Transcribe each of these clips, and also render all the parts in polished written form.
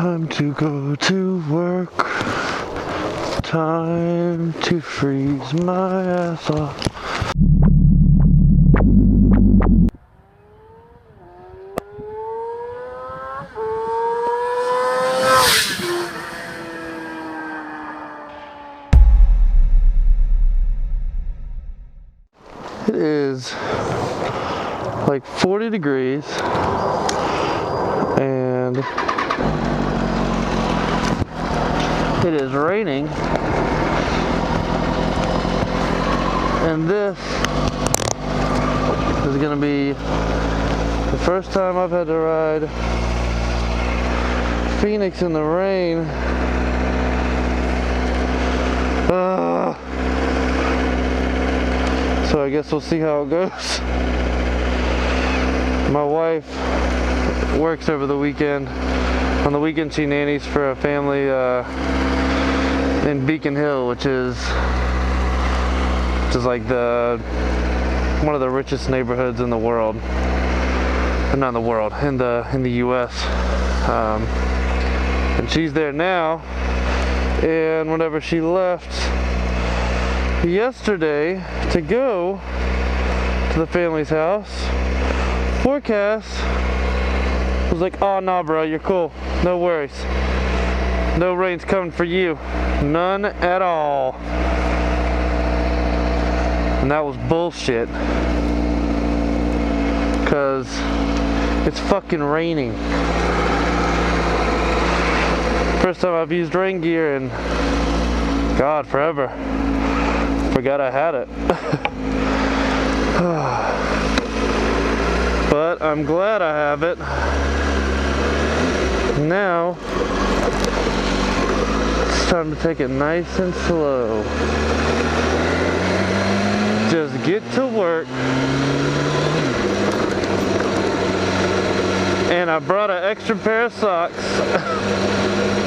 Time to go to work. Time to freeze my ass off. It is like 40 degrees and it is raining, and this is going to be the first time I've had to ride Phoenix in the rain. So I guess we'll see how it goes. My wife works over the weekend. On the weekend she nannies for a family in Beacon Hill, which is like one of the richest neighborhoods in the world. Not in the world, in the US. And she's there now. And whenever she left yesterday to go to the family's house, forecast was like, oh nah bro, you're cool, no worries, no rain's coming for you, none at all. And that was bullshit, cause it's fucking raining. First time I've used rain gear in God forever. Forgot I had it. But I'm glad I have it. Now it's time to take it nice and slow. Just get to work. And I brought an extra pair of socks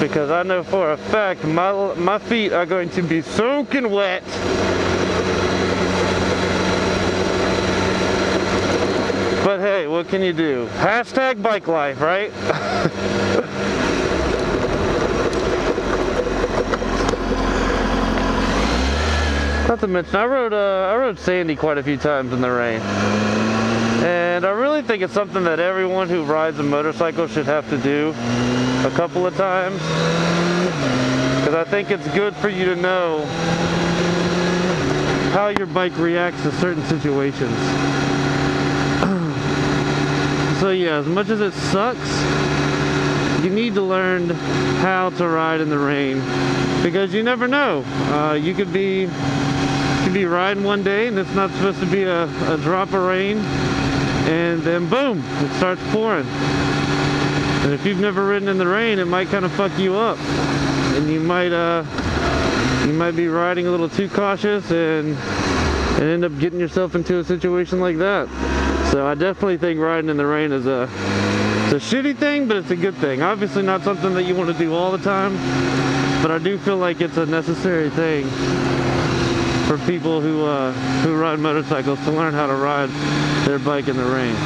because I know for a fact my feet are going to be soaking wet. But hey, what can you do? Hashtag bike life, right? Not to mention, I rode Sandy quite a few times in the rain. And I really think it's something that everyone who rides a motorcycle should have to do a couple of times. Because I think it's good for you to know how your bike reacts to certain situations. So yeah, as much as it sucks, you need to learn how to ride in the rain, because you never know. You could be riding one day and it's not supposed to be a drop of rain, and then boom, it starts pouring. And if you've never ridden in the rain, it might kind of fuck you up, and you might be riding a little too cautious and end up getting yourself into a situation like that. So I definitely think riding in the rain is it's a shitty thing, but it's a good thing. Obviously not something that you want to do all the time, but I do feel like it's a necessary thing for people who ride motorcycles to learn how to ride their bike in the rain.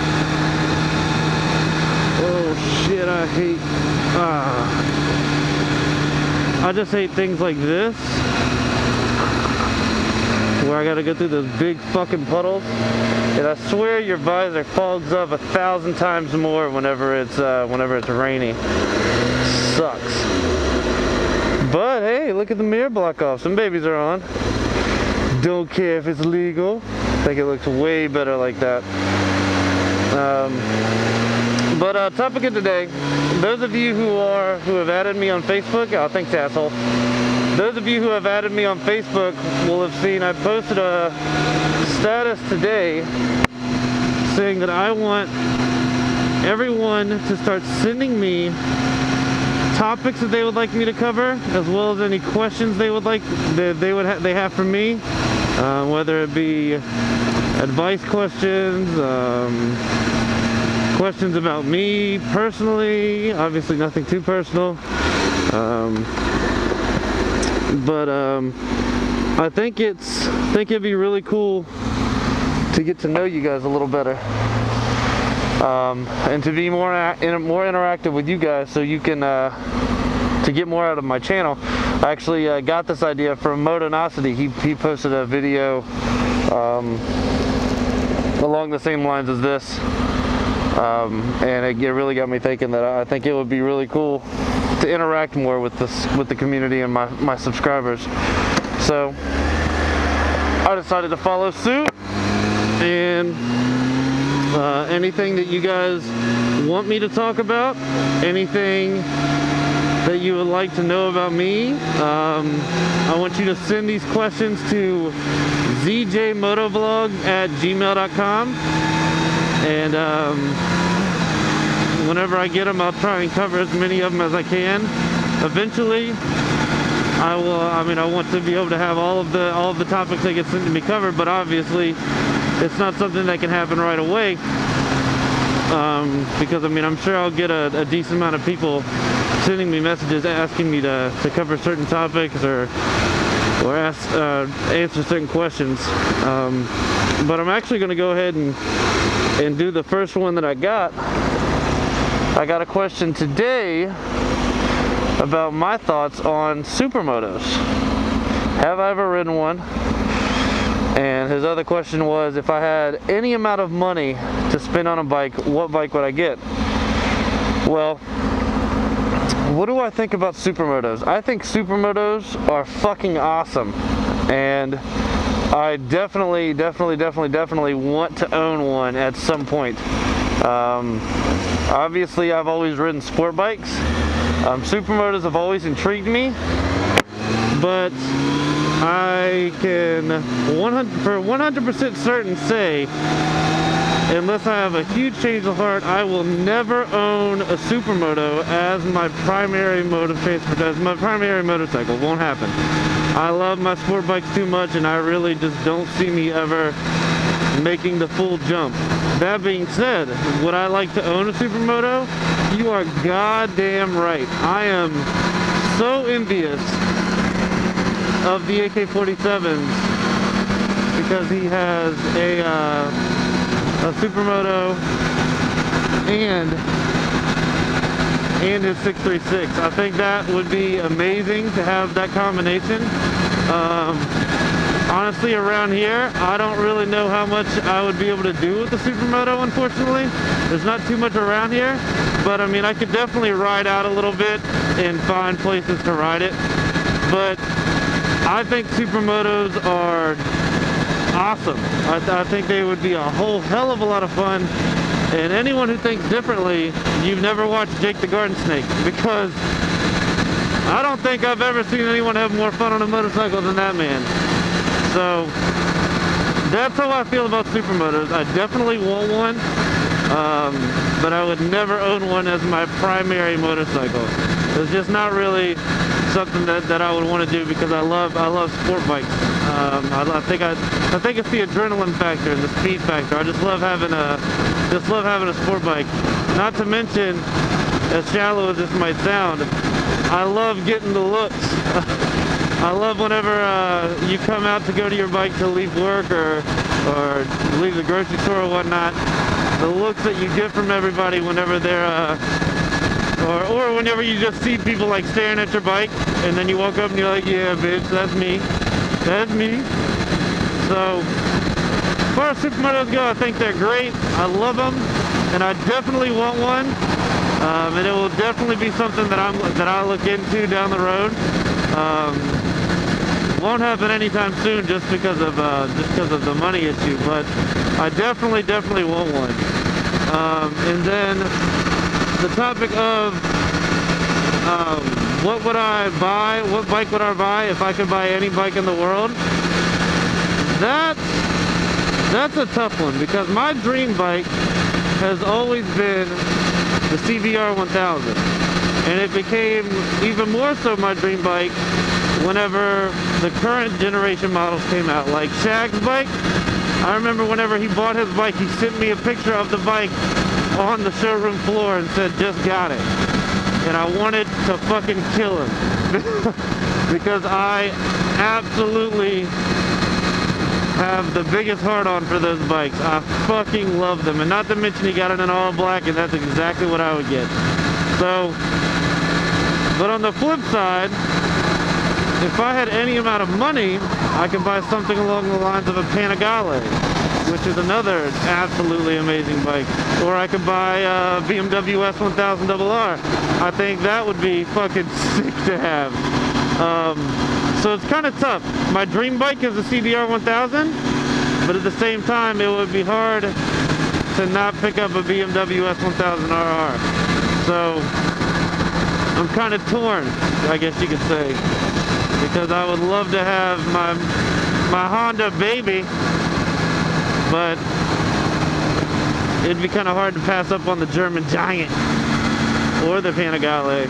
Oh shit, I just hate things like this, where I gotta go through those big fucking puddles. And I swear your visor fogs up 1,000 times more whenever it's rainy. Sucks. But hey, look at the mirror block off. Some babies are on. Don't care if it's legal. I think it looks way better like that. But topic of today. Those of you who have added me on Facebook. Oh, thanks, asshole. Those of you who have added me on Facebook will have seen I posted a status today saying that I want everyone to start sending me topics that they would like me to cover, as well as any questions they have for me, whether it be advice questions, questions about me personally, obviously nothing too personal, but I think it'd be really cool to get to know you guys a little better. and to be more interactive with you guys, so you can to get more out of my channel. I actually got this idea from Motonosity. He posted a video along the same lines as this, and it really got me thinking that I think it would be really cool to interact more with the community and my subscribers. So I decided to follow suit, and anything that you guys want me to talk about, anything that you would like to know about me, I want you to send these questions to zjmotovlogs@gmail.com, and whenever I get them, I'll try and cover as many of them as I can. Eventually, I want to be able to have all of the topics that get sent to me covered, but obviously it's not something that can happen right away, because I'm sure I'll get a decent amount of people sending me messages asking me to cover certain topics or answer certain questions, but I'm actually going to go ahead and do the first one that I got. I got a question today about my thoughts on Supermotos. Have I ever ridden one? And his other question was, if I had any amount of money to spend on a bike, what bike would I get? Well, what do I think about Supermotos? I think Supermotos are fucking awesome, and I definitely want to own one at some point. Obviously, I've always ridden sport bikes. Supermotos have always intrigued me, but I can 100% certain say, unless I have a huge change of heart, I will never own a Supermoto as my primary mode of transport, as my primary motorcycle. Won't happen. I love my sport bikes too much, and I really just don't see me ever making the full jump. That being said, would I like to own a Supermoto? You are goddamn right. I am so envious of the AK-47s, because he has a Supermoto and his 636. I think that would be amazing to have that combination. Honestly, around here, I don't really know how much I would be able to do with the Supermoto, unfortunately. There's not too much around here, but I could definitely ride out a little bit and find places to ride it. But I think Supermotos are awesome. I think they would be a whole hell of a lot of fun, and anyone who thinks differently, you've never watched Jake the Garden Snake, because I don't think I've ever seen anyone have more fun on a motorcycle than that man. So that's how I feel about Supermotos. I definitely want one, but I would never own one as my primary motorcycle. It's just not really something that I would want to do, because I love sport bikes. I think it's the adrenaline factor and the speed factor. I just love having a sport bike. Not to mention, as shallow as this might sound, I love getting the looks. I love whenever you come out to go to your bike to leave work or leave the grocery store or whatnot. The looks that you get from everybody whenever they're or whenever you just see people like staring at your bike, and then you walk up and you're like, yeah, bitch, that's me. That's me. So, as far as Supermotos go, I think they're great. I love them, and I definitely want one. And it will definitely be something that I look into down the road. Won't happen anytime soon, just because of the money issue. But I definitely want one. And then the topic of what would I buy? What bike would I buy if I could buy any bike in the world? That's a tough one, because my dream bike has always been the CBR 1000, and it became even more so my dream bike whenever the current generation models came out, like Shag's bike. I remember whenever he bought his bike, he sent me a picture of the bike on the showroom floor and said, just got it. And I wanted to fucking kill him because I absolutely have the biggest heart on for those bikes. I fucking love them. And not to mention he got it in all black, and that's exactly what I would get. So, but on the flip side, if I had any amount of money, I could buy something along the lines of a Panigale, which is another absolutely amazing bike. Or I could buy a BMW S1000RR. I think that would be fucking sick to have. So it's kind of tough. My dream bike is a CBR 1000, but at the same time, it would be hard to not pick up a BMW S1000RR. So I'm kind of torn, I guess you could say, because I would love to have my Honda baby, but it'd be kind of hard to pass up on the German Giant or the Panigale.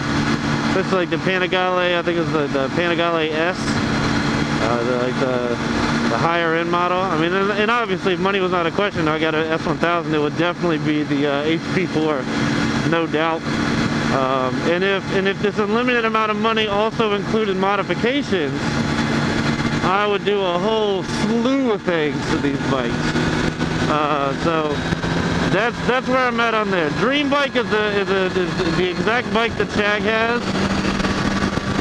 Especially like the Panigale, I think it's the Panigale S, the higher end model. I mean, and obviously if money was not a question, I got an S1000, it would definitely be the HP4, no doubt. And if this unlimited amount of money also included modifications, I would do a whole slew of things to these bikes. So that's where I'm at on there. Dream bike is the exact bike that Shag has,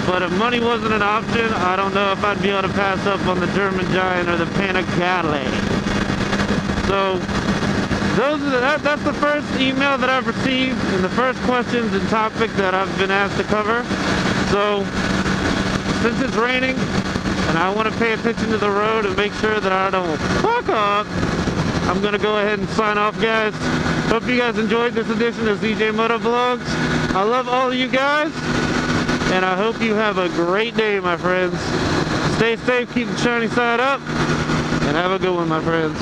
but if money wasn't an option, I don't know if I'd be able to pass up on the German Giant or the Panigale. So that's the first email that I've received and the first questions and topic that I've been asked to cover. So since it's raining and I want to pay attention to the road and make sure that I don't fuck up, I'm gonna go ahead and sign off, guys. Hope you guys enjoyed this edition of zjmotovlogs. I love all of you guys, and I hope you have a great day, my friends. Stay safe, keep the shiny side up, and have a good one, my friends.